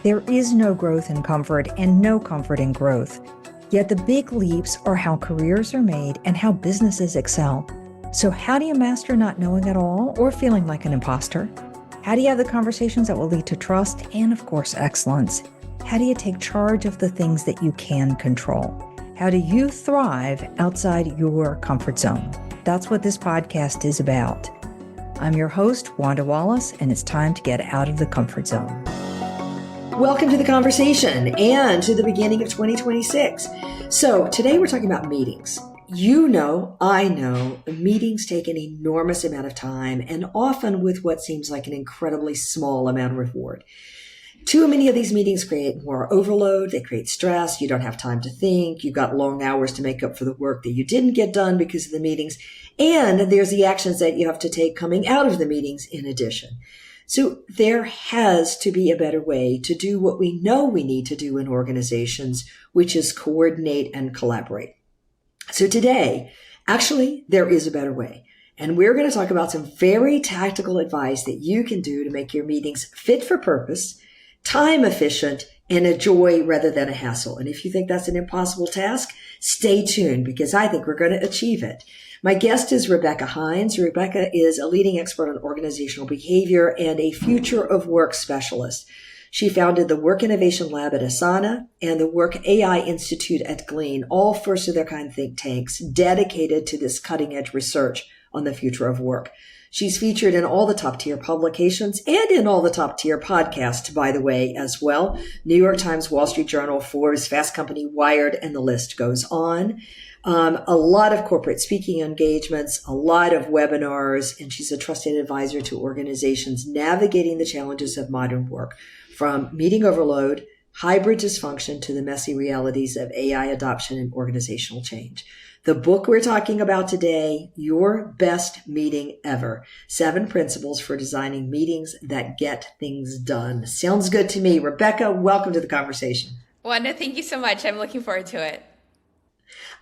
There is no growth in comfort and no comfort in growth. Yet the big leaps are how careers are made and how businesses excel. So how do you master not knowing at all or feeling like an imposter? How do you have the conversations that will lead to trust and, of course, excellence? How do you take charge of the things that you can control? How do you thrive outside your comfort zone? That's what this podcast is about. I'm your host, Wanda Wallace, and it's time to get out of the comfort zone. Welcome to the conversation and to the beginning of 2026. So today we're talking about meetings. You know, I know, meetings take an enormous amount of time and often with what seems like an incredibly small amount of reward. Too many of these meetings create more overload. They create stress. You don't have time to think. You've got long hours to make up for the work that you didn't get done because of the meetings. And there's the actions that you have to take coming out of the meetings in addition. So there has to be a better way to do what we know we need to do in organizations, which is coordinate and collaborate. So today, actually, there is a better way. And we're going to talk about some very tactical advice that you can do to make your meetings fit for purpose, time efficient, and a joy rather than a hassle. And if you think that's an impossible task, stay tuned because I think we're going to achieve it. My guest is Rebecca Hinds. Rebecca is a leading expert on organizational behavior and a future of work specialist. She founded the Work Innovation Lab at Asana and the Work AI Institute at Glean, all first of their kind think tanks dedicated to this cutting edge research on the future of work. She's featured in all the top tier publications and in all the top tier podcasts, by the way, as well. New York Times, Wall Street Journal, Forbes, Fast Company, Wired, and the list goes on. A lot of corporate speaking engagements, a lot of webinars, and she's a trusted advisor to organizations navigating the challenges of modern work, from meeting overload, hybrid dysfunction, to the messy realities of AI adoption and organizational change. The book we're talking about today, Your Best Meeting Ever, 7 Principles for Designing Meetings That Get Things Done. Sounds good to me. Rebecca, welcome to the conversation. Wanda, thank you so much. I'm looking forward to it.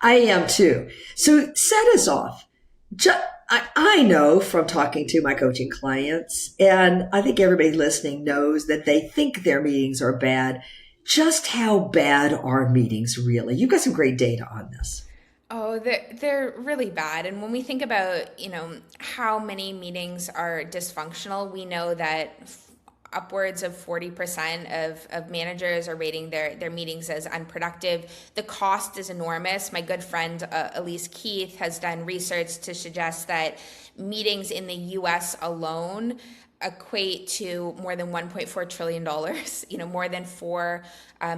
I am too. So set us off. I know from talking to my coaching clients, and I think everybody listening knows that they think their meetings are bad. Just how bad are meetings really? You've got some great data on this. Oh, they're really bad. And when we think about, how many meetings are dysfunctional, we know that upwards of 40% of managers are rating their meetings as unproductive. The cost is enormous. My good friend, Elise Keith, has done research to suggest that meetings in the US alone equate to more than $1.4 trillion, more than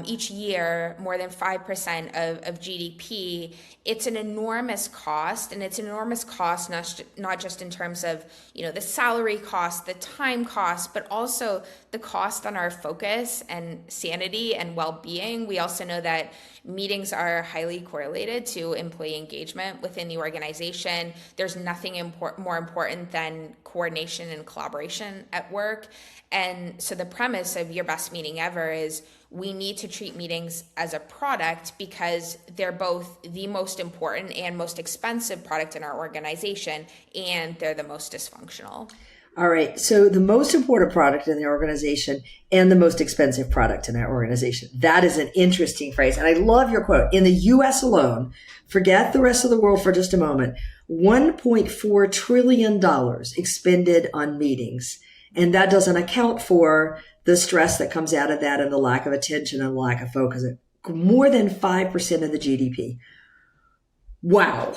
each year, more than 5% of GDP. It's an enormous cost, and it's an enormous cost not just in terms of, the salary cost, the time cost, but also the cost on our focus and sanity and well-being. We also know that meetings are highly correlated to employee engagement within the organization. There's nothing more important than coordination and collaboration at work. And so the premise of Your Best Meeting Ever is we need to treat meetings as a product because they're both the most important and most expensive product in our organization, and they're the most dysfunctional. All right. So the most important product in the organization and the most expensive product in our organization. That is an interesting phrase. And I love your quote. In the US alone, forget the rest of the world for just a moment, $1.4 trillion expended on meetings. And that doesn't account for the stress that comes out of that and the lack of attention and the lack of focus. More than 5% of the GDP. Wow.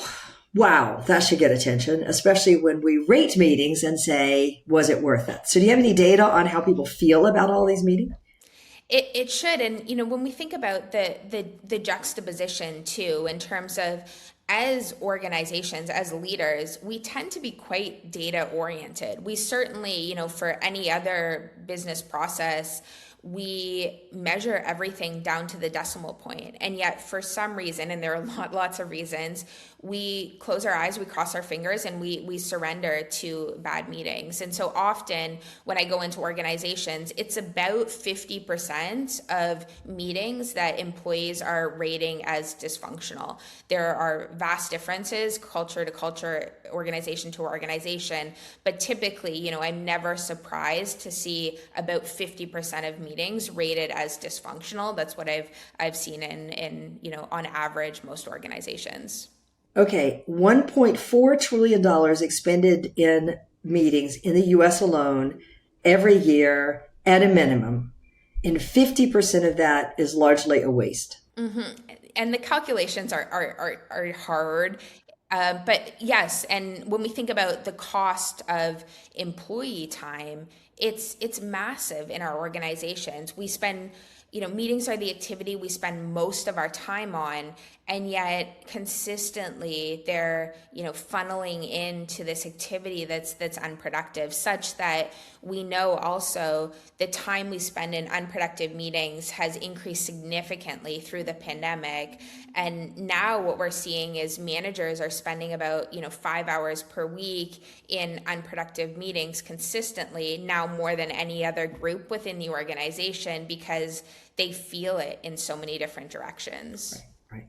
Wow, that should get attention, especially when we rate meetings and say, was it worth it? So do you have any data on how people feel about all these meetings? It should. And, when we think about the juxtaposition too, in terms of as organizations, as leaders, we tend to be quite data oriented. We certainly, for any other business process, we measure everything down to the decimal point. And yet for some reason, and there are lots of reasons, we close our eyes, we cross our fingers, and we surrender to bad meetings. And so often when I go into organizations, it's about 50% of meetings that employees are rating as dysfunctional. There are vast differences, culture to culture, organization to organization, but typically, I'm never surprised to see about 50% of meetings rated as dysfunctional. That's what I've seen in on average most organizations. Okay, $1.4 trillion expended in meetings in the US alone every year at a minimum, and 50% of that is largely a waste. Mm-hmm. And the calculations are hard. But yes, and when we think about the cost of employee time, it's massive in our organizations. We spend, meetings are the activity we spend most of our time on, and yet consistently they're, funneling into this activity that's unproductive, such that we know also the time we spend in unproductive meetings has increased significantly through the pandemic. And now what we're seeing is managers are spending about 5 hours per week in unproductive meetings consistently, now more than any other group within the organization, because they feel it in so many different directions. Right.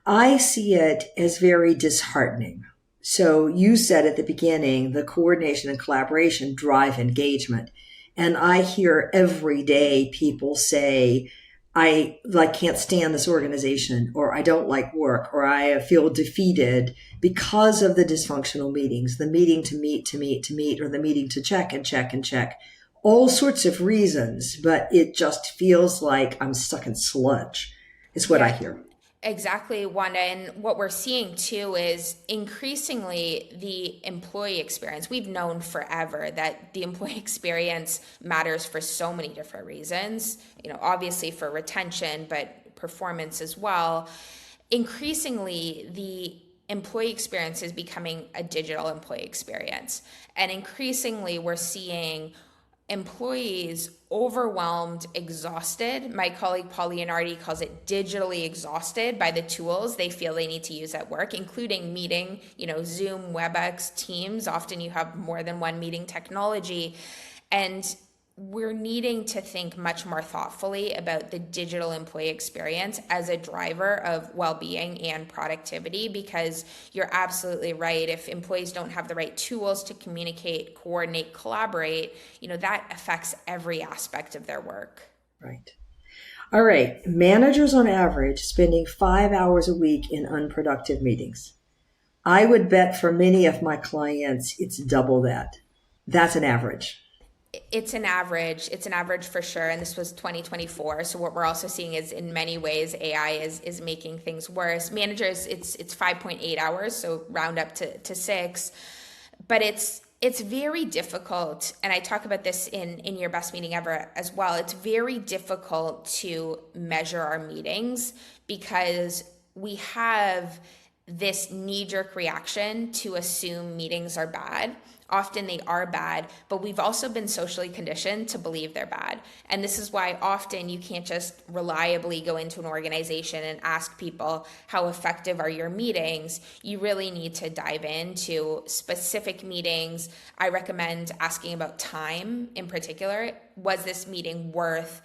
I see it as very disheartening. So you said at the beginning, the coordination and collaboration drive engagement. And I hear every day people say, I can't stand this organization, or I don't like work, or I feel defeated because of the dysfunctional meetings, the meeting to meet, or the meeting to check and check and check. All sorts of reasons, but it just feels like I'm stuck in sludge, is what I hear. Exactly, Wanda. And what we're seeing too is increasingly the employee experience. We've known forever that the employee experience matters for so many different reasons, obviously for retention, but performance as well. Increasingly, the employee experience is becoming a digital employee experience. And increasingly, we're seeing employees overwhelmed, exhausted. My colleague Paul Leonardi calls it digitally exhausted by the tools they feel they need to use at work, including meeting, Zoom, WebEx, Teams. Often you have more than one meeting technology. And we're needing to think much more thoughtfully about the digital employee experience as a driver of well-being and productivity, because you're absolutely right. If employees don't have the right tools to communicate, coordinate, collaborate, that affects every aspect of their work. Right. All right. Managers on average spending 5 hours a week in unproductive meetings. I would bet for many of my clients, it's double that. That's an average. It's an average for sure. And this was 2024. So what we're also seeing is in many ways, AI is making things worse. Managers, it's 5.8 hours. So round up to 6, but it's very difficult. And I talk about this in your best meeting ever as well. It's very difficult to measure our meetings because we have this knee-jerk reaction to assume meetings are bad. Often they are bad, but we've also been socially conditioned to believe they're bad. And this is why often you can't just reliably go into an organization and ask people, how effective are your meetings? You really need to dive into specific meetings. I recommend asking about time in particular. Was this meeting worth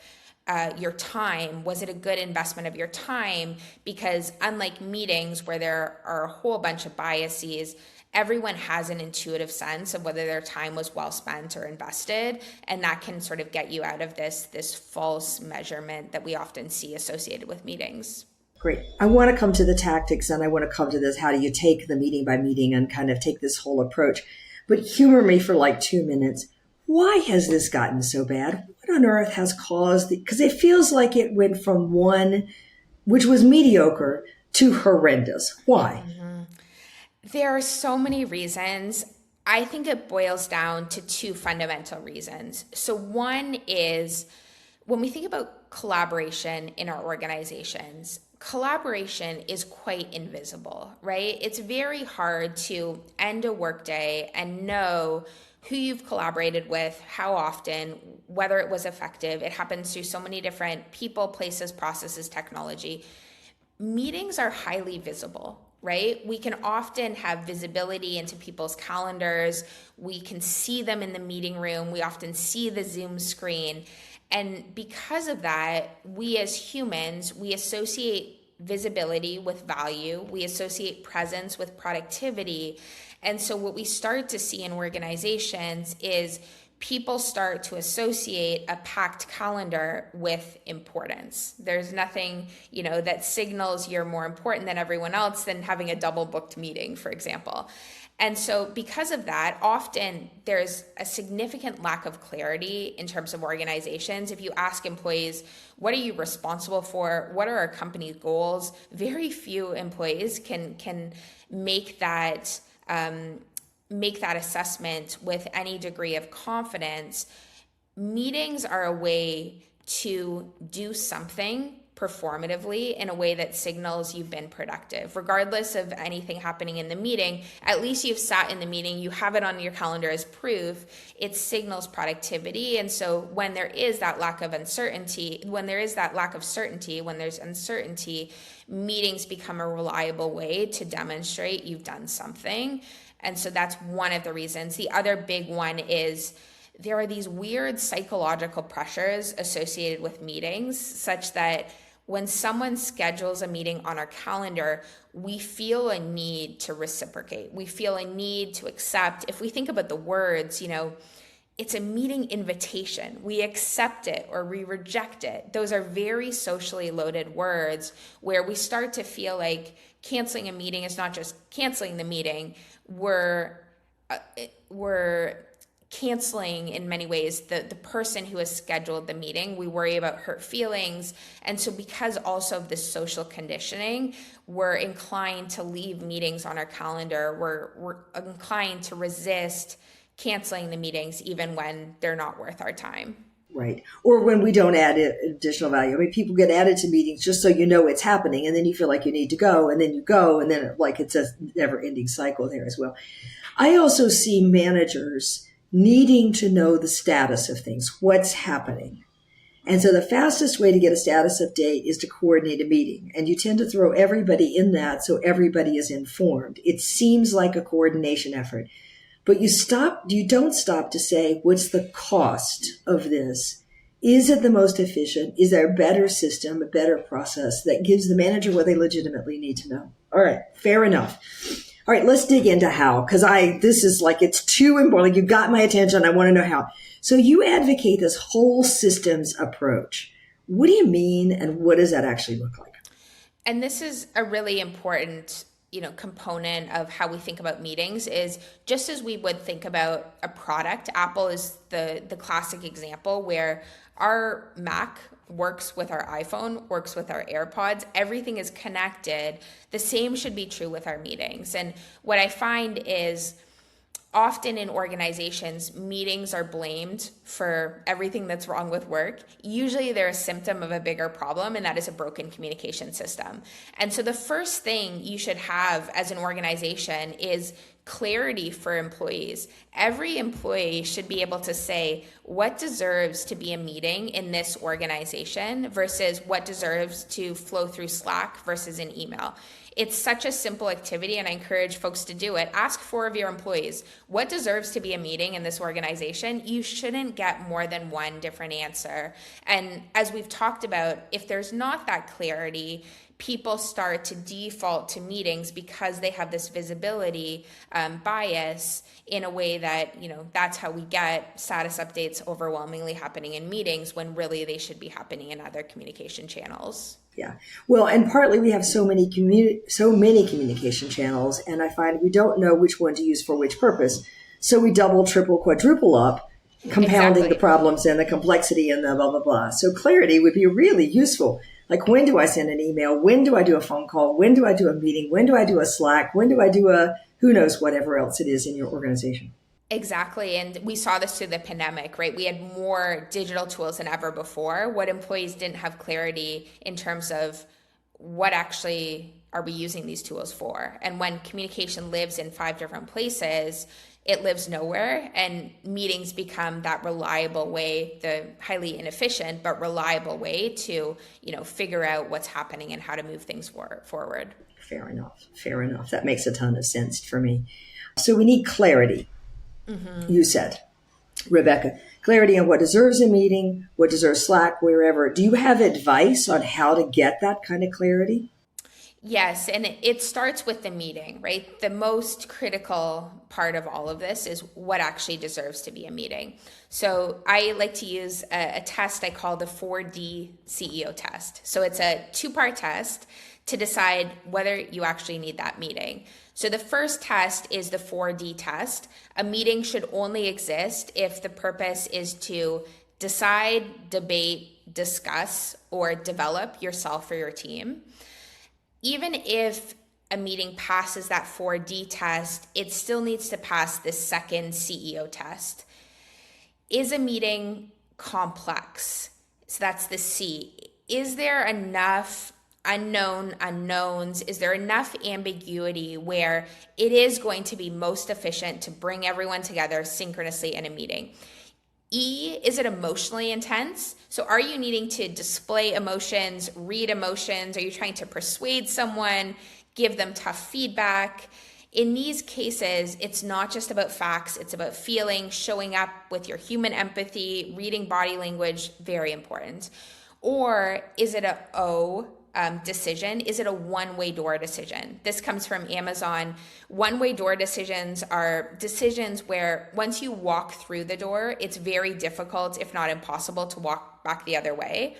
your time? Was it a good investment of your time? Because unlike meetings where there are a whole bunch of biases, everyone has an intuitive sense of whether their time was well spent or invested, and that can sort of get you out of this false measurement that we often see associated with meetings. Great. I want to come to the tactics, and I want to come to this, how do you take the meeting by meeting and kind of take this whole approach. But humor me for like 2 minutes. Why has this gotten so bad? What on earth has caused because it feels like it went from one, which was mediocre, to horrendous. Why? Mm-hmm. There are so many reasons. I think it boils down to 2 fundamental reasons. So one is when we think about collaboration in our organizations, collaboration is quite invisible, right? It's very hard to end a workday and know who you've collaborated with, how often, whether it was effective. It happens through so many different people, places, processes, technology. Meetings are highly visible, right? We can often have visibility into people's calendars. We can see them in the meeting room. We often see the Zoom screen. And because of that, we as humans, we associate visibility with value. We associate presence with productivity. And so what we start to see in organizations is people start to associate a packed calendar with importance. There's nothing, that signals you're more important than everyone else than having a double booked meeting, for example. And so because of that, often there's a significant lack of clarity in terms of organizations. If you ask employees, what are you responsible for? What are our company goals? Very few employees can make that assessment with any degree of confidence. Meetings are a way to do something performatively in a way that signals you've been productive. Regardless of anything happening in the meeting, at least you've sat in the meeting, you have it on your calendar as proof, it signals productivity. And so when there is that lack of uncertainty, when there's uncertainty, meetings become a reliable way to demonstrate you've done something. And so that's one of the reasons. The other big one is there are these weird psychological pressures associated with meetings, such that when someone schedules a meeting on our calendar, we feel a need to reciprocate. We feel a need to accept. If we think about the words, it's a meeting invitation. We accept it or we reject it. Those are very socially loaded words where we start to feel like canceling a meeting is not just canceling the meeting. We're canceling in many ways the person who has scheduled the meeting. We worry about hurt feelings. And so because also of this social conditioning, we're inclined to leave meetings on our calendar. We're inclined to resist canceling the meetings even when they're not worth our time. Right. Or when we don't add additional value. I mean, people get added to meetings just so it's happening, and then you feel like you need to go, and then you go, and then it's a never-ending cycle there as well. I also see managers needing to know the status of things, what's happening. And so the fastest way to get a status update is to coordinate a meeting. And you tend to throw everybody in that so everybody is informed. It seems like a coordination effort. But you don't stop to say, what's the cost of this? Is it the most efficient? Is there a better system, a better process that gives the manager what they legitimately need to know? All right, fair enough. All right, let's dig into how, because it's too important. You got my attention. I want to know how. So you advocate this whole systems approach. What do you mean, and what does that actually look like? And this is a really important component of how we think about meetings. Is just as we would think about a product. Apple is the classic example where our Mac works with our iPhone, works with our AirPods. Everything is connected. The same should be true with our meetings. And what I find is often in organizations, meetings are blamed for everything that's wrong with work. Usually they're a symptom of a bigger problem, and that is a broken communication system. And so the first thing you should have as an organization is clarity for employees. Every employee should be able to say what deserves to be a meeting in this organization versus what deserves to flow through Slack versus an email. It's such a simple activity, and I encourage folks to do it. Ask 4 of your employees, what deserves to be a meeting in this organization? You shouldn't get more than one different answer. And as we've talked about, if there's not that clarity, people start to default to meetings because they have this visibility bias in a way that, that's how we get status updates overwhelmingly happening in meetings when really they should be happening in other communication channels. Yeah. Well, and partly we have so many communication channels, and I find we don't know which one to use for which purpose. So we double, triple, quadruple up, compounding the problems and the complexity and the blah, blah, blah. So clarity would be really useful. Like, when do I send an email? When do I do a phone call? When do I do a meeting? When do I do a Slack? When do I do who knows, whatever else it is in your organization? Exactly. And we saw this through the pandemic, right? We had more digital tools than ever before. What employees didn't have clarity in terms of what actually are we using these tools for? And when communication lives in 5 different places, it lives nowhere, and meetings become that reliable way, the highly inefficient but reliable way to, figure out what's happening and how to move things forward. Fair enough. Fair enough. That makes a ton of sense for me. So we need clarity, you said, Rebecca. Clarity on what deserves a meeting, what deserves slack, wherever. Do you have advice on how to get that kind of clarity? Yes, and it starts with the meeting, right? The most critical part of all of this is what actually deserves to be a meeting. So I like to use a test I call the 4D CEO test. So it's a two-part test to decide whether you actually need that meeting. So the first test is the 4D test. A meeting should only exist if the purpose is to decide, debate, discuss, or develop yourself or your team. Even if a meeting passes that 4D test, it still needs to pass the second CEO test. Is a meeting complex? So that's the C. Is there enough unknowns? Is there enough ambiguity where it is going to be most efficient to bring everyone together synchronously in a meeting? E, is it emotionally intense? So are you needing to display emotions, read emotions? Are you trying to persuade someone, give them tough feedback? In these cases, it's not just about facts, it's about feeling, showing up with your human empathy, reading body language, very important. Or is it a O, decision? Is it a one-way door decision? This comes from Amazon. One-way door decisions are decisions where once you walk through the door, it's very difficult, if not impossible, to walk back the other way.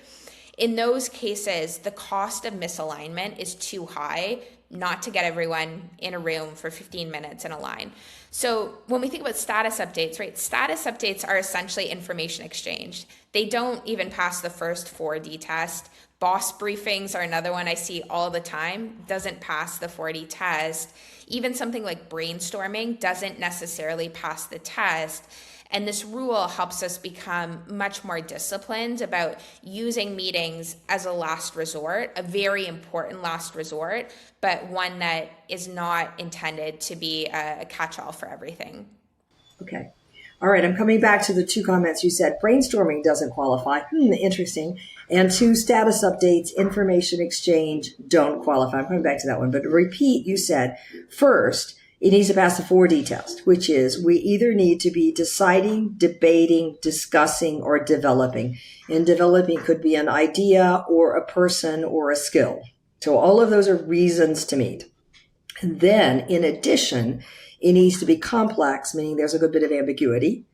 In those cases, the cost of misalignment is too high not to get everyone in a room for 15 minutes in a line. So when we think about status updates, right, status updates are essentially information exchange. They don't even pass the first 4D test. Boss briefings are another one I see all the time, doesn't pass the 4D test. Even something like brainstorming doesn't necessarily pass the test. And this rule helps us become much more disciplined about using meetings as a last resort, a very important last resort, but one that is not intended to be a catch-all for everything. Okay. All right. I'm coming back to the two comments you said. Brainstorming doesn't qualify. Interesting. And two, status updates, information exchange don't qualify. I'm coming back to that one. But to repeat, you said, first, it needs to pass the 4D test, which is we either need to be deciding, debating, discussing, or developing. And developing could be an idea or a person or a skill. So all of those are reasons to meet. And then, in addition, it needs to be complex, meaning there's a good bit of ambiguity.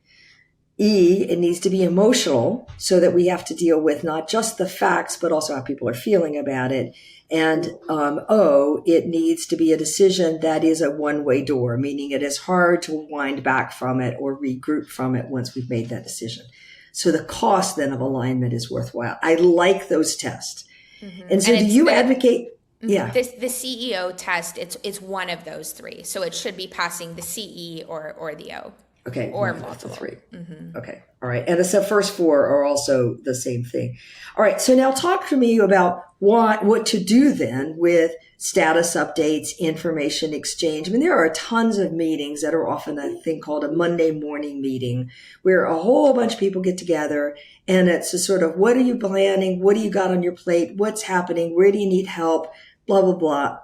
E, it needs to be emotional so that we have to deal with not just the facts, but also how people are feeling about it. And O, it needs to be a decision that is a one-way door, meaning it is hard to wind back from it or regroup from it once we've made that decision. So the cost then of alignment is worthwhile. I like those tests. Mm-hmm. And so do you advocate? Yeah. The CEO test, it's one of those three. So it should be passing the CE or the O. Okay. Or multiple. Three. Mm-hmm. Okay. All right. And the first four are also the same thing. All right. So now talk to me about what to do then with status updates, information exchange. I mean, there are tons of meetings that are often a thing called a Monday morning meeting where a whole bunch of people get together and it's a sort of, what are you planning? What do you got on your plate? What's happening? Where do you need help? Blah, blah, blah.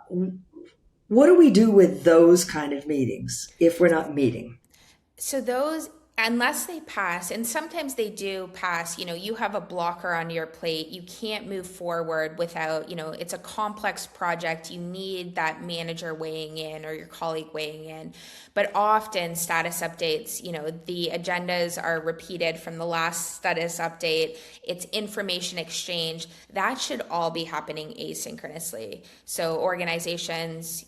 What do we do with those kind of meetings if we're not meeting? So those, unless they pass, and sometimes they do pass, you have a blocker on your plate, you can't move forward without, it's a complex project, you need that manager weighing in or your colleague weighing in. But often status updates, the agendas are repeated from the last status update, it's information exchange, that should all be happening asynchronously. So organizations,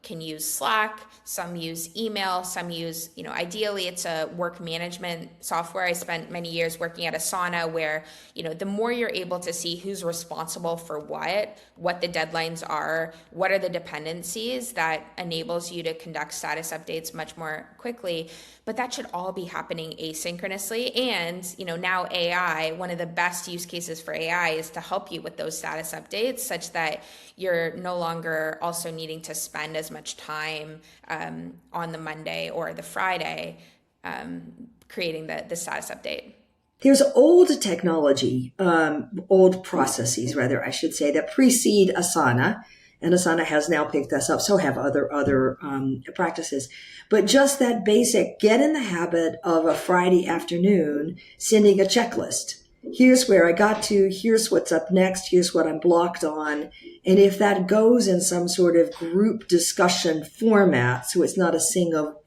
can use Slack, some use email, some use, ideally it's a work management software. I spent many years working at Asana where, the more you're able to see who's responsible for what the deadlines are, what are the dependencies, that enables you to conduct status updates much more quickly. But that should all be happening asynchronously. And, now AI, one of the best use cases for AI is to help you with those status updates such that you're no longer also needing to spend as much time on the Monday or the Friday creating the status update. There's old technology, old processes, rather, I should say, that precede Asana. And Asana has now picked this up. So have other practices. But just that basic, get in the habit of a Friday afternoon sending a checklist. Here's where I got to. Here's what's up next. Here's what I'm blocked on. And if that goes in some sort of group discussion format, so it's not a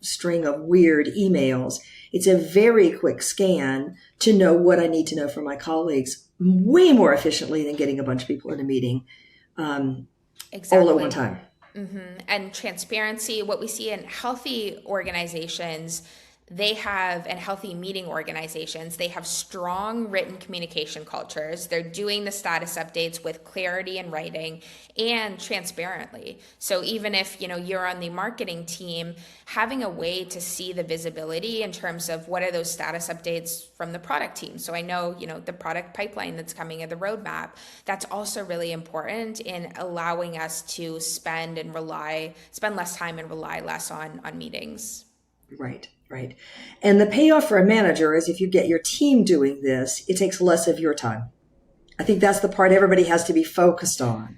string of weird emails, it's a very quick scan to know what I need to know from my colleagues way more efficiently than getting a bunch of people in a meeting Exactly. all at one time. Mm-hmm. And transparency, what we see in healthy organizations, and healthy meeting organizations, they have strong written communication cultures. They're doing the status updates with clarity in writing and transparently. So even if, you're on the marketing team, having a way to see the visibility in terms of what are those status updates from the product team. So I know, the product pipeline that's coming in the roadmap, that's also really important in allowing us to spend less time and rely less on meetings. Right. Right. And the payoff for a manager is if you get your team doing this, it takes less of your time. I think that's the part everybody has to be focused on.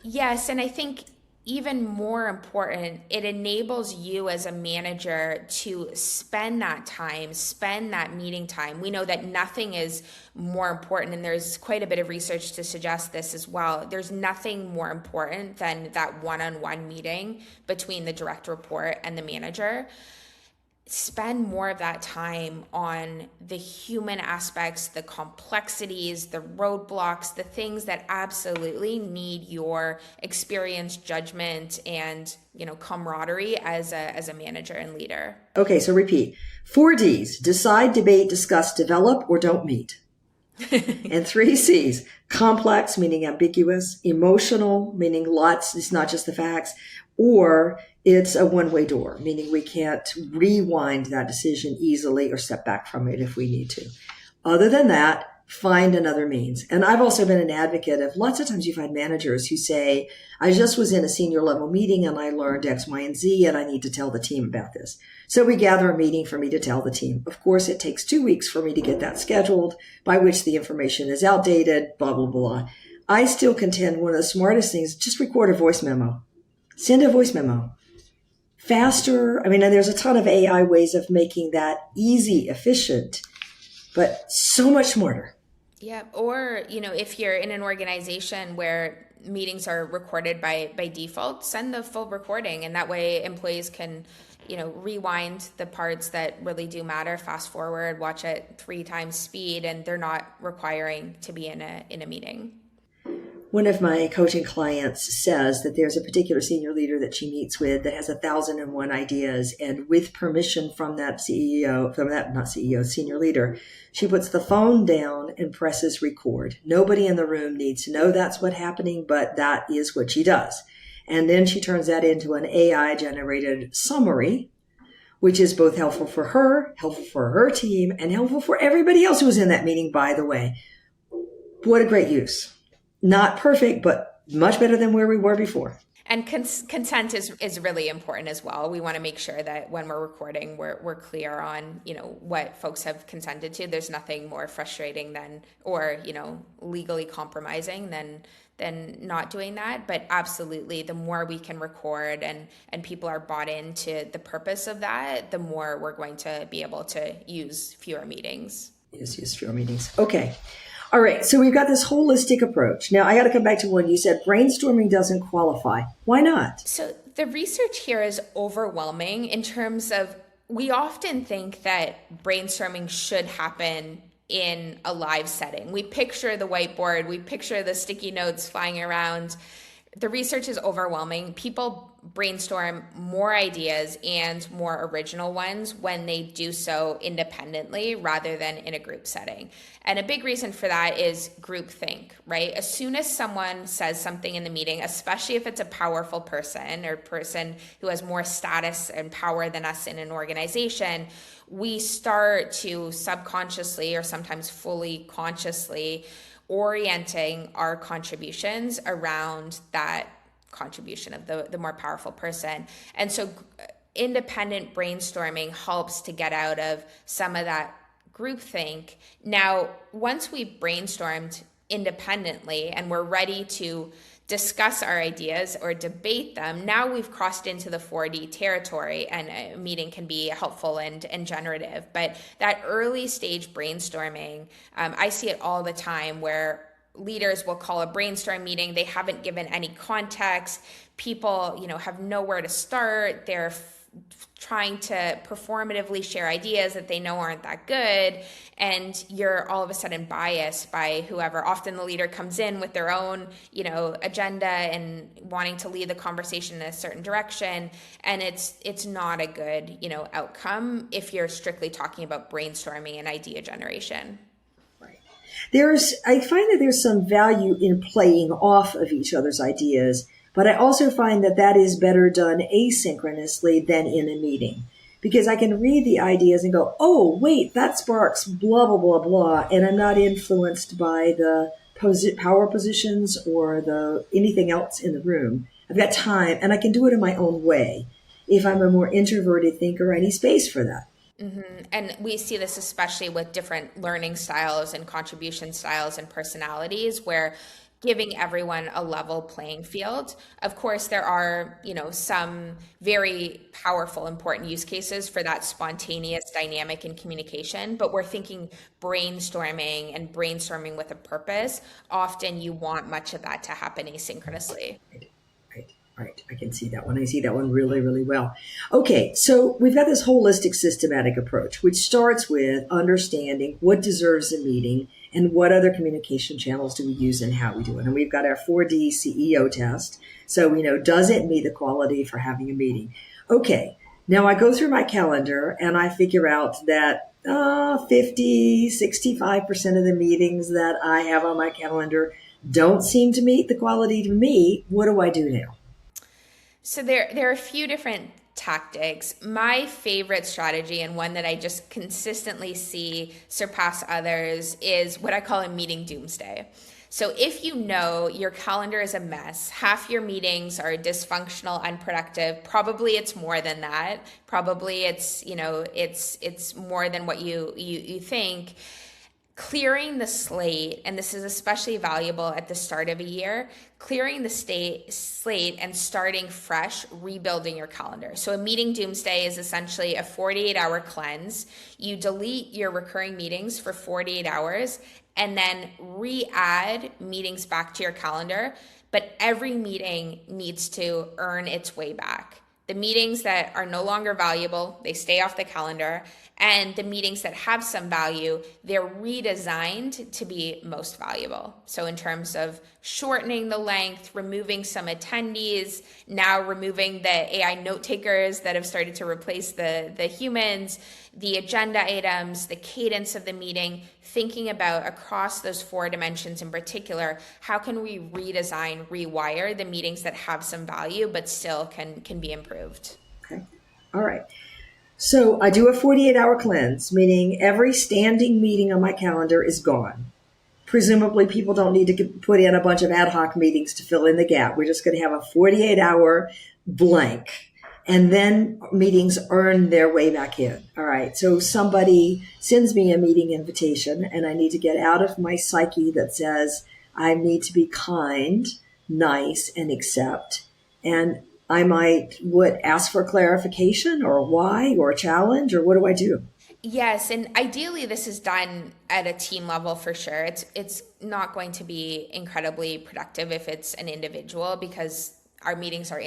Yes. And I think even more important, it enables you as a manager to spend that meeting time. We know that nothing is more important, and there's quite a bit of research to suggest this as well. There's nothing more important than that one-on-one meeting between the direct report and the manager. Spend more of that time on the human aspects, the complexities, the roadblocks, the things that absolutely need your experience, judgment, and camaraderie as a manager and leader. Okay, so repeat. 4 Ds: decide, debate, discuss, develop, or don't meet. And 3 Cs: complex, meaning ambiguous; emotional, meaning lots, it's not just the facts; or it's a one-way door, meaning we can't rewind that decision easily or step back from it if we need to. Other than that, find another means. And I've also been an advocate of lots of times you find managers who say, I just was in a senior level meeting and I learned X, Y, and Z, and I need to tell the team about this. So we gather a meeting for me to tell the team. Of course, it takes 2 weeks for me to get that scheduled, by which the information is outdated, blah, blah, blah. I still contend one of the smartest things, just record a voice memo. Send a voice memo. Faster. And there's a ton of AI ways of making that easy, efficient, but so much smarter. Yeah. Or, if you're in an organization where meetings are recorded by default, send the full recording. And that way employees can, rewind the parts that really do matter, fast forward, watch it 3 times speed, and they're not requiring to be in a meeting. One of my coaching clients says that there's a particular senior leader that she meets with that has 1,001 ideas. And with permission from that senior leader, she puts the phone down and presses record. Nobody in the room needs to know that's what's happening, but that is what she does. And then she turns that into an AI generated summary, which is both helpful for her team, and helpful for everybody else who was in that meeting, by the way. What a great use. Not perfect, but much better than where we were before. And consent is really important as well. We want to make sure that when we're recording, we're clear on, what folks have consented to. There's nothing more frustrating or legally compromising than not doing that. But absolutely, the more we can record and people are bought into the purpose of that, the more we're going to be able to use fewer meetings. Use fewer meetings. Okay. All right, so we've got this holistic approach. Now, I got to come back to one you said, brainstorming doesn't qualify. Why not? So the research here is overwhelming in terms of, we often think that brainstorming should happen in a live setting. We picture the whiteboard, we picture the sticky notes flying around. The research is overwhelming. People brainstorm more ideas and more original ones when they do so independently rather than in a group setting. And a big reason for that is groupthink, right? As soon as someone says something in the meeting, especially if it's a powerful person or person who has more status and power than us in an organization, we start to subconsciously or sometimes fully consciously orienting our contributions around that contribution of the more powerful person. And so independent brainstorming helps to get out of some of that groupthink. Now, once we've brainstormed independently and we're ready to discuss our ideas or debate them, now we've crossed into the 4D territory, and a meeting can be helpful and generative. But that early stage brainstorming, I see it all the time where leaders will call a brainstorm meeting. They haven't given any context. People, have nowhere to start. They're trying to performatively share ideas that they know aren't that good, and you're all of a sudden biased by whoever. Often the leader comes in with their own agenda and wanting to lead the conversation in a certain direction, and it's not a good outcome if you're strictly talking about brainstorming and idea generation. Right. I find that there's some value in playing off of each other's ideas, but I also find that is better done asynchronously than in a meeting, because I can read the ideas and go, oh, wait, that sparks blah, blah, blah, blah. And I'm not influenced by the power positions or anything else in the room. I've got time and I can do it in my own way. If I'm a more introverted thinker, I need space for that. Mm-hmm. And we see this especially with different learning styles and contribution styles and personalities, where giving everyone a level playing field. Of course, there are, some very powerful, important use cases for that spontaneous dynamic in communication, but we're thinking brainstorming and brainstorming with a purpose. Often you want much of that to happen asynchronously. Right. I can see that one. I see that one really, really well. Okay. So we've got this holistic systematic approach, which starts with understanding what deserves a meeting and what other communication channels do we use and how we do it. And we've got our 4D CEO test. So we know, does it meet the quality for having a meeting? Okay. Now I go through my calendar and I figure out that 65% of the meetings that I have on my calendar don't seem to meet the quality to me. What do I do now? So there are a few different tactics. My favorite strategy, and one that I just consistently see surpass others, is what I call a meeting doomsday. So if you know your calendar is a mess, half your meetings are dysfunctional, unproductive, probably it's more than that. Probably it's more than what you think. Clearing the slate, and this is especially valuable at the start of a year, clearing the slate and starting fresh, rebuilding your calendar. So a meeting doomsday is essentially a 48-hour cleanse. You delete your recurring meetings for 48 hours and then re-add meetings back to your calendar, but every meeting needs to earn its way back. The meetings that are no longer valuable, they stay off the calendar. And the meetings that have some value, they're redesigned to be most valuable. So in terms of shortening the length, removing some attendees, now removing the AI note takers that have started to replace the humans, the agenda items, the cadence of the meeting, thinking about across those 4 dimensions in particular, how can we redesign, rewire the meetings that have some value but still can be improved? Okay. All right. So I do a 48-hour cleanse, meaning every standing meeting on my calendar is gone. Presumably people don't need to put in a bunch of ad hoc meetings to fill in the gap. We're just going to have a 48-hour blank, and then meetings earn their way back in. All right. So somebody sends me a meeting invitation and I need to get out of my psyche that says I need to be kind, nice, and accept. And I would ask for clarification or why or challenge, or what do I do? Yes, and ideally this is done at a team level for sure. It's not going to be incredibly productive if it's an individual, because our meetings are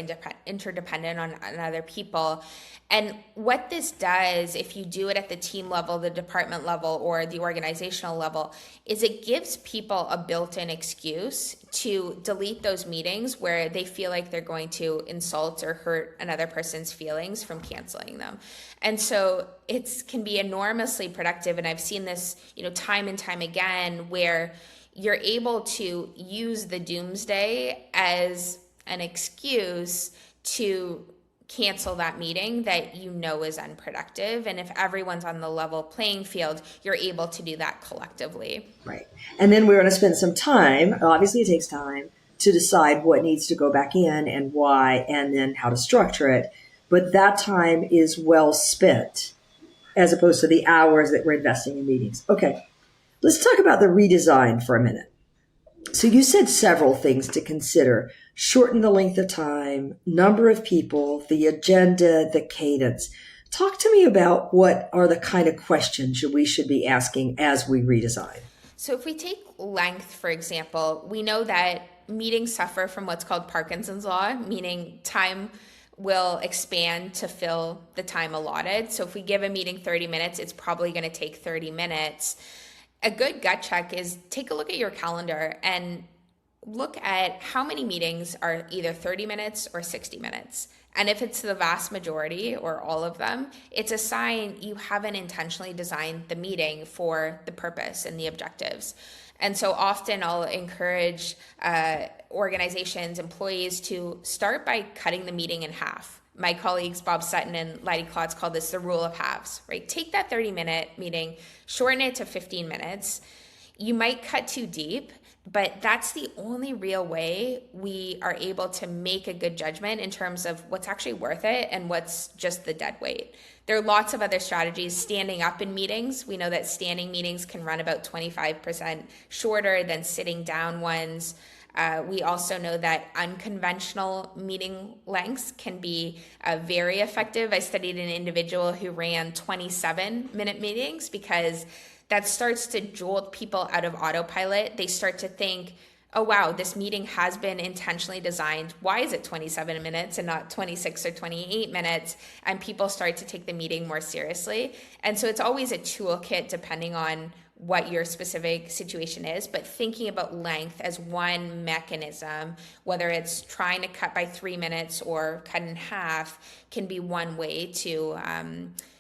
interdependent on other people. And what this does, if you do it at the team level, the department level, or the organizational level, is it gives people a built-in excuse to delete those meetings where they feel like they're going to insult or hurt another person's feelings from canceling them. And so it can be enormously productive. And I've seen this, time and time again, where you're able to use the doomsday as an excuse to cancel that meeting that is unproductive. And if everyone's on the level playing field, you're able to do that collectively. Right. And then we're going to spend some time, obviously it takes time, to decide what needs to go back in and why, and then how to structure it. But that time is well spent as opposed to the hours that we're investing in meetings. Okay. Let's talk about the redesign for a minute. So you said several things to consider: shorten the length of time, number of people, the agenda, the cadence. Talk to me about what are the kind of questions we should be asking as we redesign. So if we take length, for example, we know that meetings suffer from what's called Parkinson's law, meaning time will expand to fill the time allotted. So if we give a meeting 30 minutes, it's probably going to take 30 minutes. A good gut check is take a look at your calendar and look at how many meetings are either 30 minutes or 60 minutes. And if it's the vast majority or all of them, it's a sign you haven't intentionally designed the meeting for the purpose and the objectives. And so often I'll encourage organizations, employees to start by cutting the meeting in half. My colleagues, Bob Sutton and Leidy Klotz, call this the rule of halves, right? Take that 30-minute meeting, shorten it to 15 minutes. You might cut too deep, but that's the only real way we are able to make a good judgment in terms of what's actually worth it and what's just the dead weight. There are lots of other strategies. Standing up in meetings, we know that standing meetings can run about 25% shorter than sitting down ones. We also know that unconventional meeting lengths can be very effective. I studied an individual who ran 27-minute meetings because that starts to jolt people out of autopilot. They start to think, oh, wow, this meeting has been intentionally designed. Why is it 27 minutes and not 26 or 28 minutes? And people start to take the meeting more seriously. And so it's always a toolkit depending on what your specific situation is, but thinking about length as one mechanism, whether it's trying to cut by 3 minutes or cut in half, can be one way to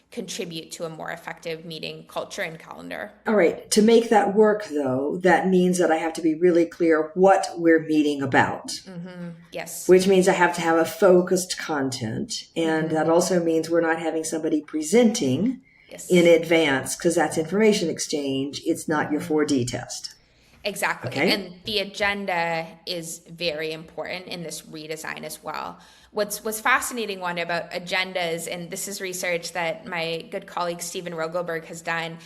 contribute to a more effective meeting culture and calendar. All right. To make that work, though, that means that I have to be really clear what we're meeting about. Mm-hmm. Yes. Which means I have to have a focused content. And that also means we're not having somebody presenting in advance, because that's information exchange. It's not your 4D test. Exactly. Okay. And the agenda is very important in this redesign as well. What's fascinating, Wanda, about agendas, and this is research that my good colleague Stephen Rogelberg has done,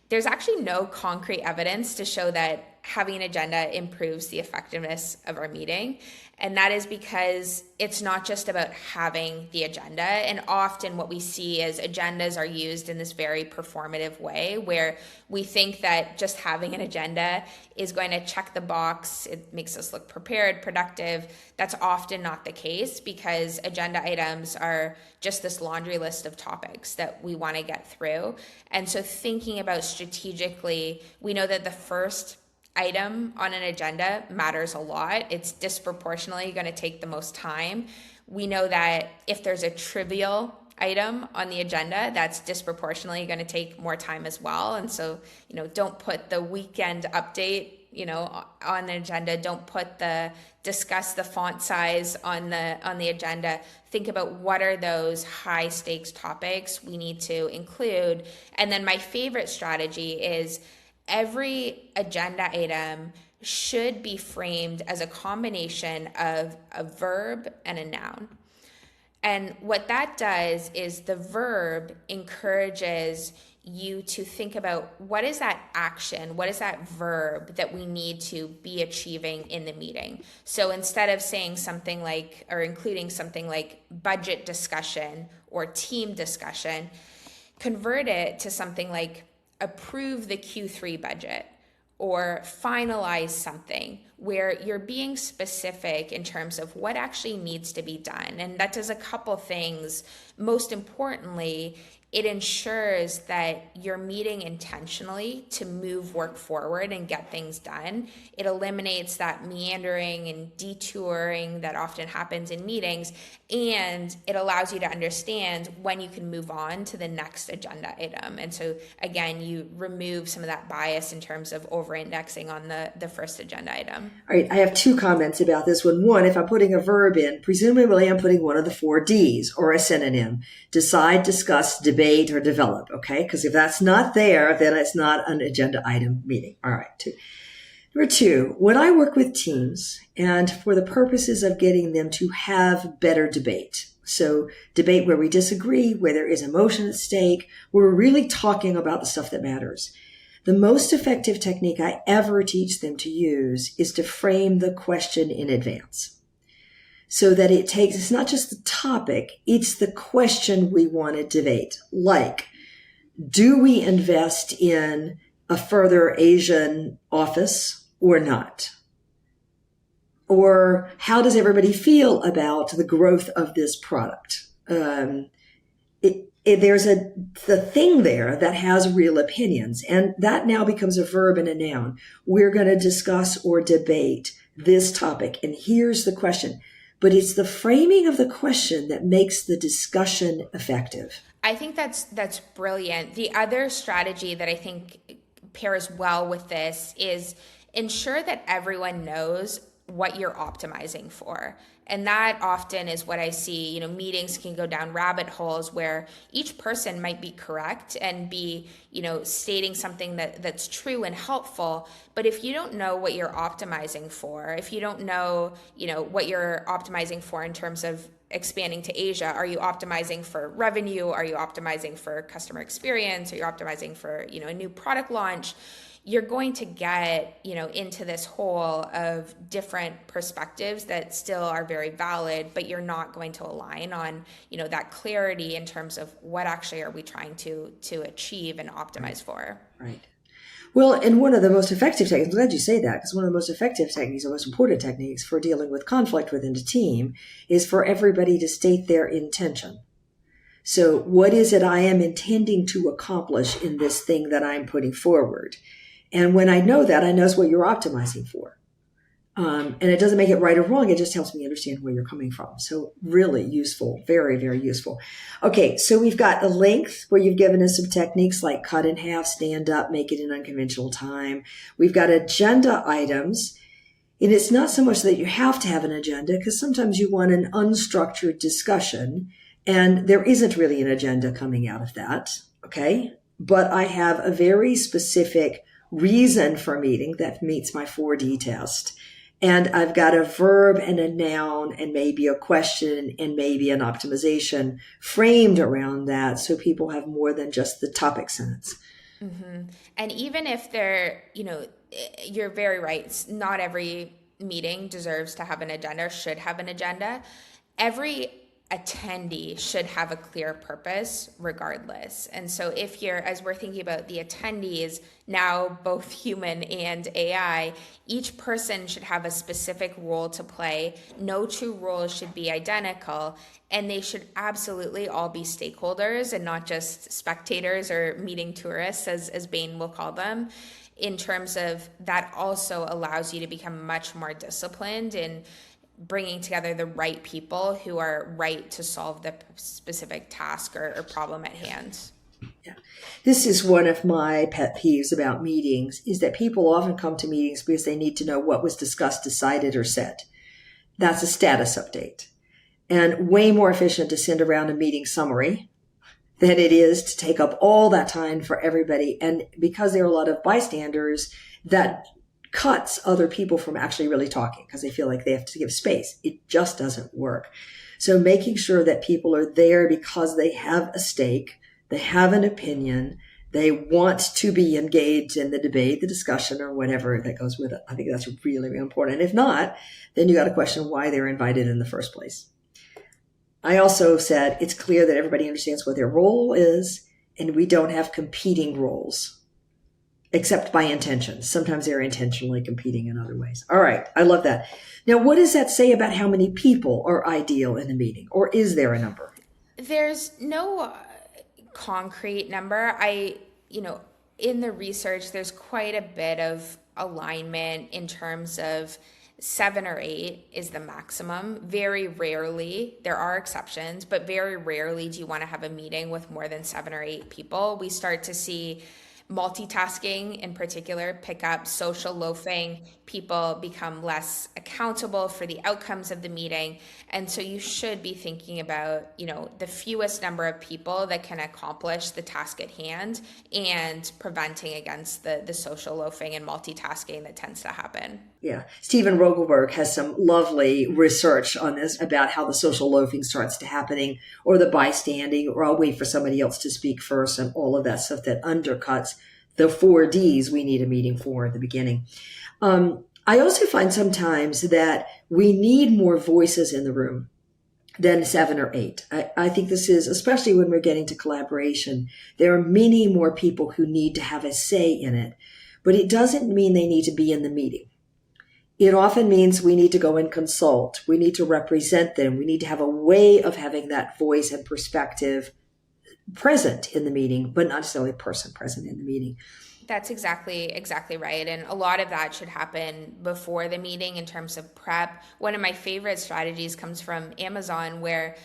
there's actually no concrete evidence to show that having an agenda improves the effectiveness of our meeting. And that is because it's not just about having the agenda. And often what we see is agendas are used in this very performative way where we think that just having an agenda is going to check the box. It makes us look prepared, productive. That's often not the case because agenda items are just this laundry list of topics that we want to get through. And so thinking about strategically, we know that the first item on an agenda matters a lot. It's disproportionately going to take the most time. We know that if there's a trivial item on the agenda, that's disproportionately going to take more time as well. And so, don't put the weekend update, on the agenda. Don't put the discuss the font size on the agenda. Think about what are those high stakes topics we need to include. And then my favorite strategy is every agenda item should be framed as a combination of a verb and a noun. And what that does is the verb encourages you to think about what is that action, what is that verb that we need to be achieving in the meeting. So instead of saying something like, or including something like budget discussion or team discussion, convert it to something like approve the Q3 budget or finalize something where you're being specific in terms of what actually needs to be done. And that does a couple things. Most importantly, it ensures that you're meeting intentionally to move work forward and get things done. It eliminates that meandering and detouring that often happens in meetings, and it allows you to understand when you can move on to the next agenda item. And so, again, you remove some of that bias in terms of over-indexing on the first agenda item. All right, I have two comments about this one. One, if I'm putting a verb in, presumably I'm putting one of the 4 Ds or a synonym: decide, discuss, debate, or develop, okay? Because if that's not there, then it's not an agenda item meeting. All right, two. Number 2, when I work with teams and for the purposes of getting them to have better debate, so debate where we disagree, where there is emotion at stake, where we're really talking about the stuff that matters, The most effective technique I ever teach them to use is to frame the question in advance so that it's not just the topic, it's the question we want to debate. Like, do we invest in a further Asian office or not? Or how does everybody feel about the growth of this product? There's the thing there that has real opinions, and that now becomes a verb and a noun. We're going to discuss or debate this topic, and here's the question. But it's the framing of the question that makes the discussion effective. I think that's brilliant. The other strategy that I think pairs well with this is ensure that everyone knows what you're optimizing for. And that often is what I see, meetings can go down rabbit holes where each person might be correct and be, stating something that's true and helpful. But if you don't know what you're optimizing for, if you don't know, what you're optimizing for in terms of expanding to Asia, are you optimizing for revenue? Are you optimizing for customer experience? Are you optimizing for, a new product launch? You're going to get, into this hole of different perspectives that still are very valid, but you're not going to align on, that clarity in terms of what actually are we trying to achieve and optimize for. Right. Well, and one of the most effective techniques, I'm glad you say that, because one of the most effective techniques, or most important techniques for dealing with conflict within a team is for everybody to state their intention. So what is it I am intending to accomplish in this thing that I'm putting forward? And when I know that, I know what you're optimizing for. And it doesn't make it right or wrong. It just helps me understand where you're coming from. So really useful, very, very useful. Okay, so we've got the length where you've given us some techniques like cut in half, stand up, make it in unconventional time. We've got agenda items. And it's not so much that you have to have an agenda, because sometimes you want an unstructured discussion, and there isn't really an agenda coming out of that. Okay, but I have a very specific reason for meeting that meets my 4D test. And I've got a verb and a noun and maybe a question and maybe an optimization framed around that, so people have more than just the topic sentence. Mm-hmm. And even if they're, you're very right. Not every meeting deserves to have an agenda or should have an agenda. Every attendee should have a clear purpose regardless. And so as we're thinking about the attendees, now both human and AI, each person should have a specific role to play. No two roles should be identical, and they should absolutely all be stakeholders and not just spectators or meeting tourists, as Bain will call them. In terms of that also allows you to become much more disciplined in bringing together the right people who are right to solve the specific task or problem at hand. Yeah. This is one of my pet peeves about meetings, is that people often come to meetings because they need to know what was discussed, decided, or said. That's a status update. And way more efficient to send around a meeting summary than it is to take up all that time for everybody. And because there are a lot of bystanders, that cuts other people from actually really talking because they feel like they have to give space. It just doesn't work. So making sure that people are there because they have a stake, they have an opinion, they want to be engaged in the debate, the discussion, or whatever that goes with it. I think that's really, really important. And if not, then you got to question why they're invited in the first place. I also said it's clear that everybody understands what their role is, and we don't have competing roles. Except by intention. Sometimes they're intentionally competing in other ways. All right. I love that. Now, what does that say about how many people are ideal in a meeting? Or is there a number? There's no concrete number. In the research, there's quite a bit of alignment in terms of 7 or 8 is the maximum. Very rarely, there are exceptions, but very rarely do you want to have a meeting with more than 7 or 8 people. We start to see multitasking in particular pick up, social loafing, people become less accountable for the outcomes of the meeting. And so you should be thinking about, the fewest number of people that can accomplish the task at hand and preventing against the social loafing and multitasking that tends to happen. Yeah. Stephen Rogelberg has some lovely research on this about how the social loafing starts to happening, or the bystanding, or I'll wait for somebody else to speak first, and all of that stuff that undercuts the 4Ds we need a meeting for at the beginning. I also find sometimes that we need more voices in the room than 7 or 8. I think this is, especially when we're getting to collaboration, there are many more people who need to have a say in it, but it doesn't mean they need to be in the meeting. It often means we need to go and consult. We need to represent them. We need to have a way of having that voice and perspective present in the meeting, but not necessarily a person present in the meeting. That's exactly right. And a lot of that should happen before the meeting in terms of prep. One of my favorite strategies comes from Amazon, where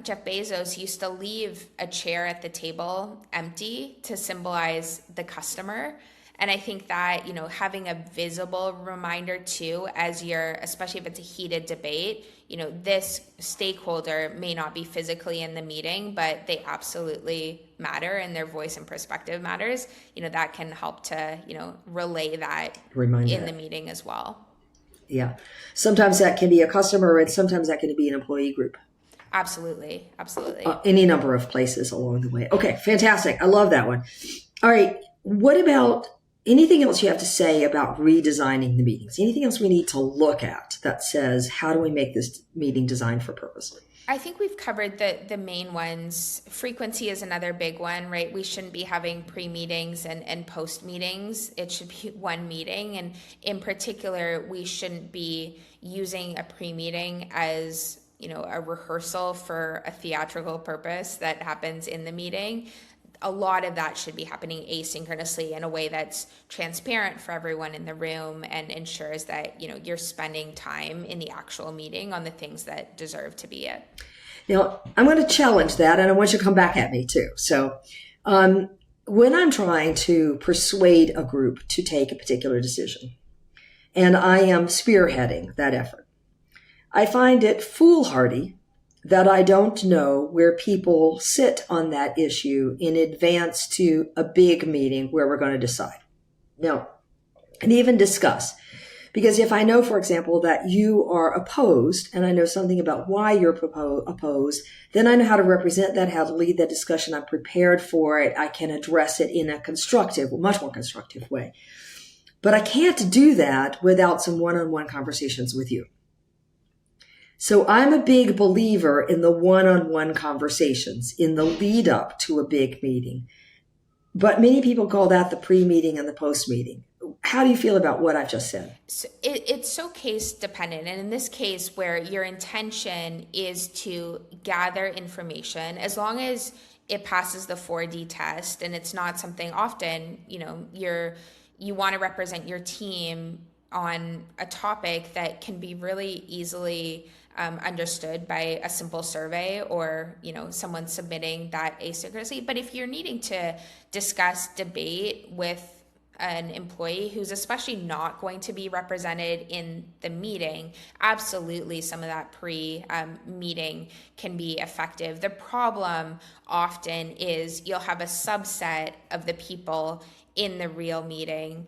Jeff Bezos used to leave a chair at the table empty to symbolize the customer. And I think that, having a visible reminder too, as especially if it's a heated debate, this stakeholder may not be physically in the meeting, but they absolutely matter and their voice and perspective matters. That can help to, relay that in the meeting as well. Yeah. Sometimes that can be a customer and sometimes that can be an employee group. Absolutely. Any number of places along the way. Okay, fantastic. I love that one. All right. What about anything else you have to say about redesigning the meetings? Anything else we need to look at that says, how do we make this meeting designed for purpose? I think we've covered the main ones. Frequency is another big one, right? We shouldn't be having pre-meetings and post-meetings. It should be one meeting. And in particular, we shouldn't be using a pre-meeting as, a rehearsal for a theatrical purpose that happens in the meeting. A lot of that should be happening asynchronously in a way that's transparent for everyone in the room and ensures that, you're spending time in the actual meeting on the things that deserve to be it. Now, I'm going to challenge that, and I want you to come back at me too. So when I'm trying to persuade a group to take a particular decision, and I am spearheading that effort, I find it foolhardy that I don't know where people sit on that issue in advance to a big meeting where we're going to decide. Now, and even discuss. Because if I know, for example, that you are opposed, and I know something about why you're opposed, then I know how to represent that, how to lead that discussion. I'm prepared for it. I can address it in a constructive, much more constructive way. But I can't do that without some one-on-one conversations with you. So I'm a big believer in the one-on-one conversations in the lead up to a big meeting. But many people call that the pre-meeting and the post-meeting. How do you feel about what I've just said? So it's so case dependent. And in this case where your intention is to gather information, as long as it passes the 4D test and it's not something often, you want to represent your team on a topic that can be really easily understood by a simple survey or, someone submitting that asynchronously. But if you're needing to discuss debate with an employee who's especially not going to be represented in the meeting, absolutely some of that pre-meeting can be effective. The problem often is you'll have a subset of the people in the real meeting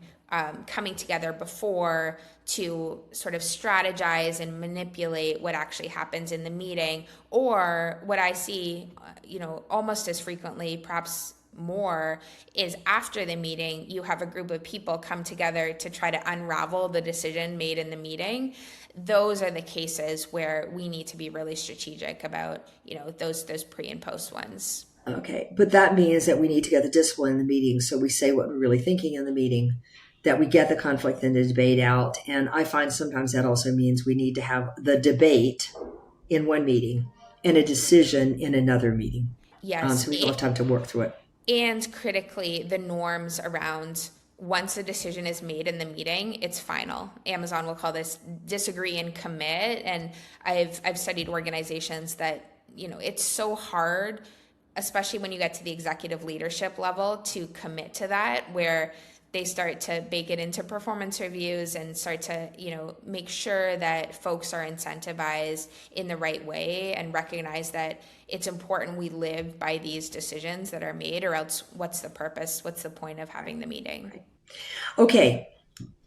coming together before to sort of strategize and manipulate what actually happens in the meeting. Or what I see, almost as frequently, perhaps more, is after the meeting, you have a group of people come together to try to unravel the decision made in the meeting. Those are the cases where we need to be really strategic about, those pre and post ones. Okay, but that means that we need to get the discipline in the meeting, so we say what we're really thinking in the meeting, that we get the conflict and the debate out. And I find sometimes that also means we need to have the debate in one meeting and a decision in another meeting. Yes. So we don't have time to work through it. And critically, the norms around once a decision is made in the meeting, it's final. Amazon will call this disagree and commit. And I've studied organizations that, it's so hard, especially when you get to the executive leadership level, to commit to that, where they start to bake it into performance reviews and start to, make sure that folks are incentivized in the right way and recognize that it's important we live by these decisions that are made, or else what's the purpose? What's the point of having the meeting? Okay.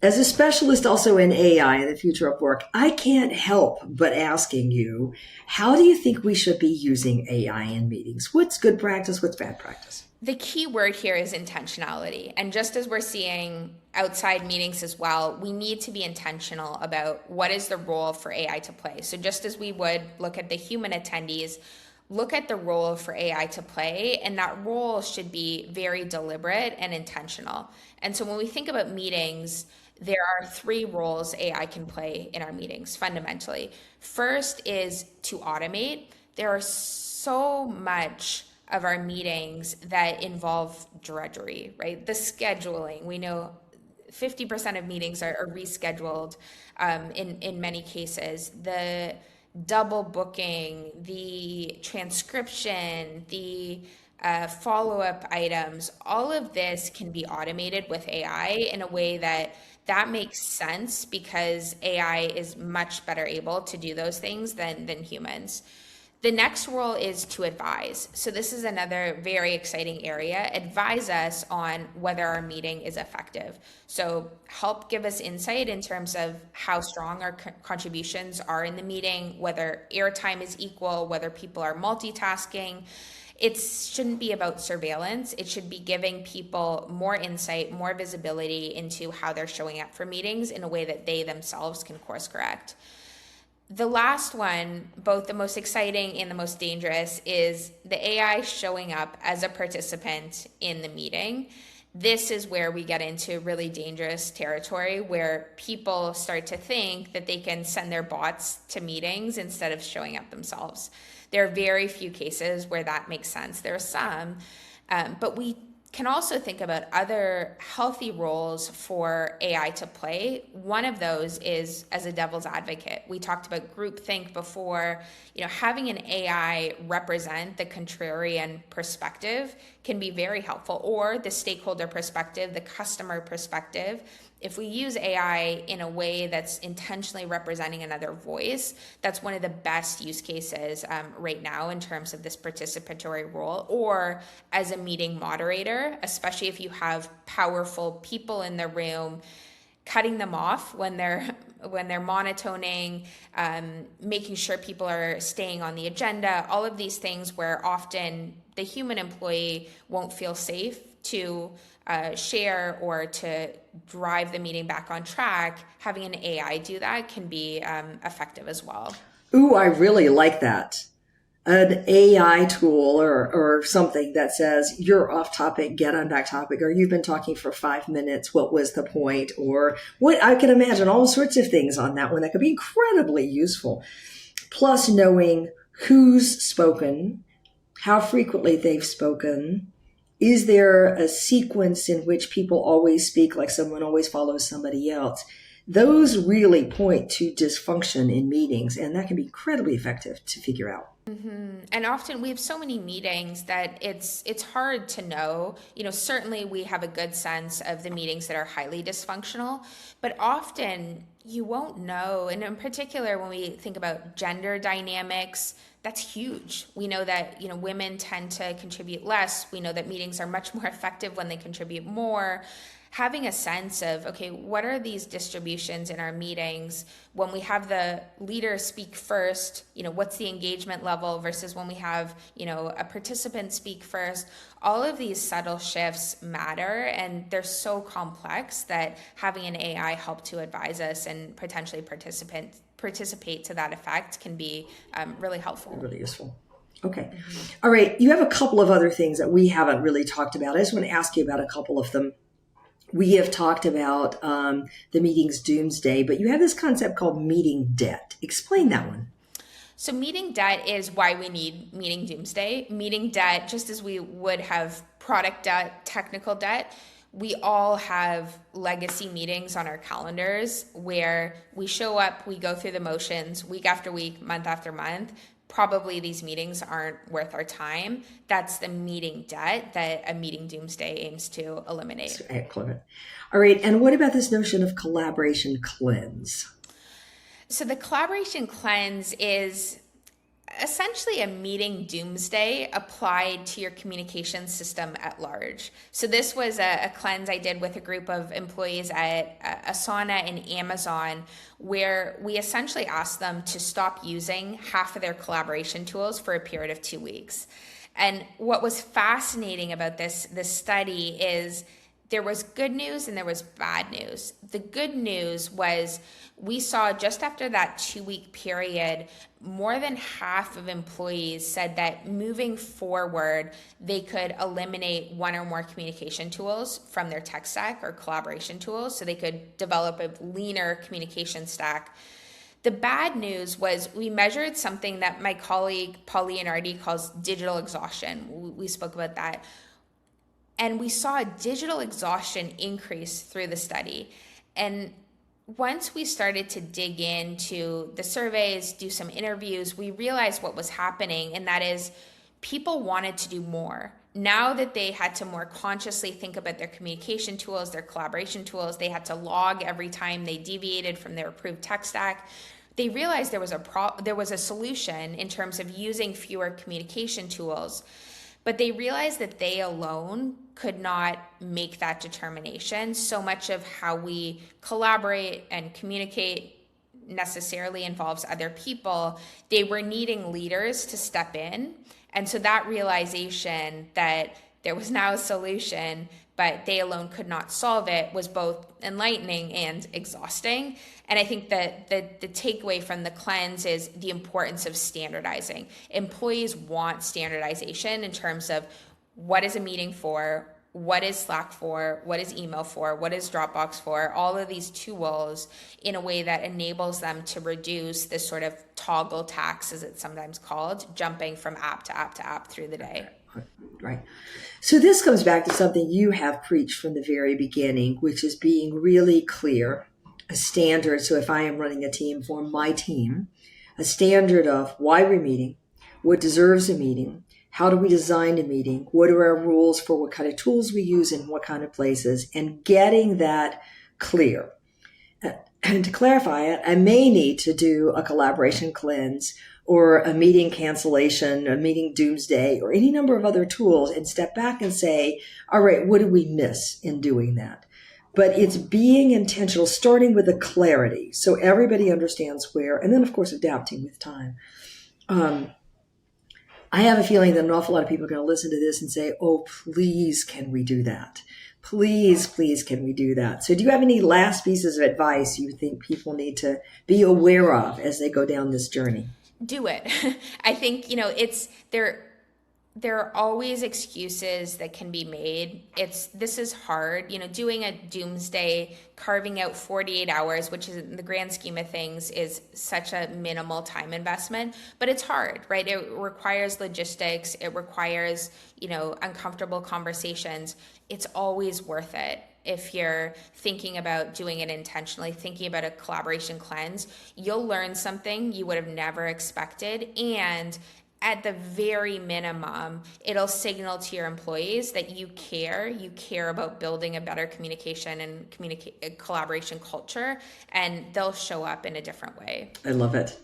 As a specialist also in AI and the future of work, I can't help but asking you, how do you think we should be using AI in meetings? What's good practice? What's bad practice? The key word here is intentionality. And just as we're seeing outside meetings as well, we need to be intentional about what is the role for AI to play. So just as we would look at the human attendees, look at the role for AI to play, and that role should be very deliberate and intentional. And so when we think about meetings, there are three roles AI can play in our meetings fundamentally. First is to automate. There are so much of our meetings that involve drudgery, right? The scheduling, we know 50% of meetings are rescheduled in many cases. The double booking, the transcription, the follow-up items, all of this can be automated with AI in a way that makes sense because AI is much better able to do those things than humans. The next role is to advise. So this is another very exciting area. Advise us on whether our meeting is effective. So help give us insight in terms of how strong our contributions are in the meeting, whether airtime is equal, whether people are multitasking. It shouldn't be about surveillance. It should be giving people more insight, more visibility into how they're showing up for meetings in a way that they themselves can course correct. The last one, both the most exciting and the most dangerous, is the AI showing up as a participant in the meeting. This is where we get into really dangerous territory where people start to think that they can send their bots to meetings instead of showing up themselves. There are very few cases where that makes sense. There are some, but we can also think about other healthy roles for AI to play. One of those is as a devil's advocate. We talked about groupthink before. Having an AI represent the contrarian perspective can be very helpful, or the stakeholder perspective, the customer perspective. If we use AI in a way that's intentionally representing another voice, that's one of the best use cases right now in terms of this participatory role, or as a meeting moderator, especially if you have powerful people in the room, cutting them off when they're monotoning, making sure people are staying on the agenda, all of these things where often the human employee won't feel safe to share or to drive the meeting back on track. Having an AI do that can be effective as well. Ooh, I really like that. An AI tool or something that says you're off topic, get on back topic, or you've been talking for 5 minutes, what was the point? Or what, I can imagine all sorts of things on that one that could be incredibly useful. Plus knowing who's spoken, how frequently they've spoken. Is there a sequence in which people always speak, like someone always follows somebody else? Those really point to dysfunction in meetings, and that can be incredibly effective to figure out. Mm-hmm. And often we have so many meetings that it's hard to know. Certainly we have a good sense of the meetings that are highly dysfunctional, but often you won't know. And in particular, when we think about gender dynamics, that's huge. We know that, women tend to contribute less. We know that meetings are much more effective when they contribute more. Having a sense of, okay, what are these distributions in our meetings? When we have the leader speak first, what's the engagement level versus when we have, a participant speak first? All of these subtle shifts matter, and they're so complex that having an AI help to advise us and potentially participate to that effect can be really helpful. Really useful. Okay. All right. You have a couple of other things that we haven't really talked about. I just want to ask you about a couple of them. We have talked about the meeting's doomsday, but you have this concept called meeting debt. Explain that one. So meeting debt is why we need meeting doomsday. Meeting debt, just as we would have product debt, technical debt, we all have legacy meetings on our calendars where we show up, we go through the motions week after week, month after month. Probably these meetings aren't worth our time. That's the meeting debt that a meeting doomsday aims to eliminate. Excellent. All right. And what about this notion of collaboration cleanse? So the collaboration cleanse is essentially a meeting doomsday applied to your communication system at large. So this was a cleanse I did with a group of employees at Asana and Amazon, where we essentially asked them to stop using half of their collaboration tools for a period of 2 weeks. And what was fascinating about this study is there was good news and there was bad news. The good news was we saw just after that 2-week period, more than half of employees said that moving forward, they could eliminate one or more communication tools from their tech stack or collaboration tools, so they could develop a leaner communication stack. The bad news was we measured something that my colleague Pauline Ardy calls digital exhaustion. We spoke about that. And we saw a digital exhaustion increase through the study. And once we started to dig into the surveys, do some interviews, we realized what was happening, and that is people wanted to do more. Now that they had to more consciously think about their communication tools, their collaboration tools, they had to log every time they deviated from their approved tech stack. They realized there was a solution in terms of using fewer communication tools, but they realized that they alone could not make that determination. So much of how we collaborate and communicate necessarily involves other people. They were needing leaders to step in. And so that realization that there was now a solution, but they alone could not solve it, was both enlightening and exhausting. And I think that the takeaway from the cleanse is the importance of standardizing. Employees want standardization in terms of what is a meeting for, what is Slack for, what is email for, what is Dropbox for, all of these tools in a way that enables them to reduce this sort of toggle tax, as it's sometimes called, jumping from app to app to app through the day. Right. So this comes back to something you have preached from the very beginning, which is being really clear, a standard. So if I am running a team for my team, a standard of why we're meeting, what deserves a meeting, how do we design a meeting, what are our rules for what kind of tools we use in what kind of places, and getting that clear. And to clarify it, I may need to do a collaboration cleanse or a meeting cancellation, a meeting doomsday, or any number of other tools, and step back and say, all right, what did we miss in doing that? But it's being intentional, starting with the clarity so everybody understands where, and then, of course, adapting with time. I have a feeling that an awful lot of people are going to listen to this and say, oh, please, can we do that? Please, please, can we do that? So do you have any last pieces of advice you think people need to be aware of as they go down this journey? Do it. I think, there are always excuses that can be made. This is hard, doing a doomsday, carving out 48 hours, which is in the grand scheme of things is such a minimal time investment, but it's hard, right? It requires logistics. It requires, uncomfortable conversations. It's always worth it. If you're thinking about doing it intentionally, thinking about a collaboration cleanse, you'll learn something you would have never expected. And at the very minimum, it'll signal to your employees that you care about building a better communication and collaboration culture, and they'll show up in a different way. I love it.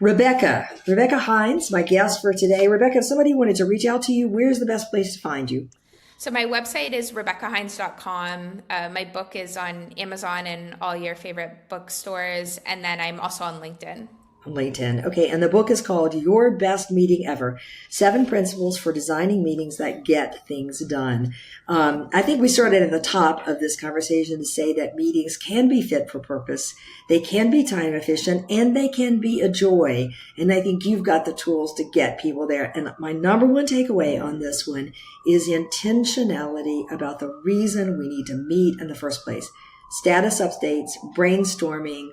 Rebecca Hinds, my guest for today. Rebecca, if somebody wanted to reach out to you, where's the best place to find you? So my website is RebeccaHinds.com. My book is on Amazon and all your favorite bookstores. And then I'm also on LinkedIn. Okay. And the book is called Your Best Meeting Ever, 7 Principles for Designing Meetings That Get Things Done. I think we started at the top of this conversation to say that meetings can be fit for purpose. They can be time efficient and they can be a joy. And I think you've got the tools to get people there. And my number one takeaway on this one is intentionality about the reason we need to meet in the first place. Status updates, brainstorming,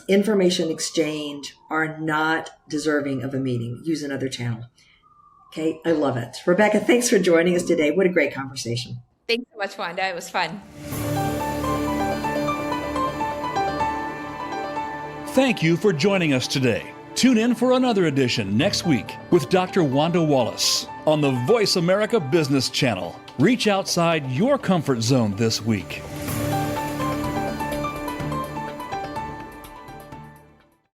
information exchange are not deserving of a meeting. Use another channel. Okay, I love it. Rebecca, thanks for joining us today. What a great conversation. Thanks so much, Wanda. It was fun. Thank you for joining us today. Tune in for another edition next week with Dr. Wanda Wallace on the Voice America Business Channel. Reach outside your comfort zone this week.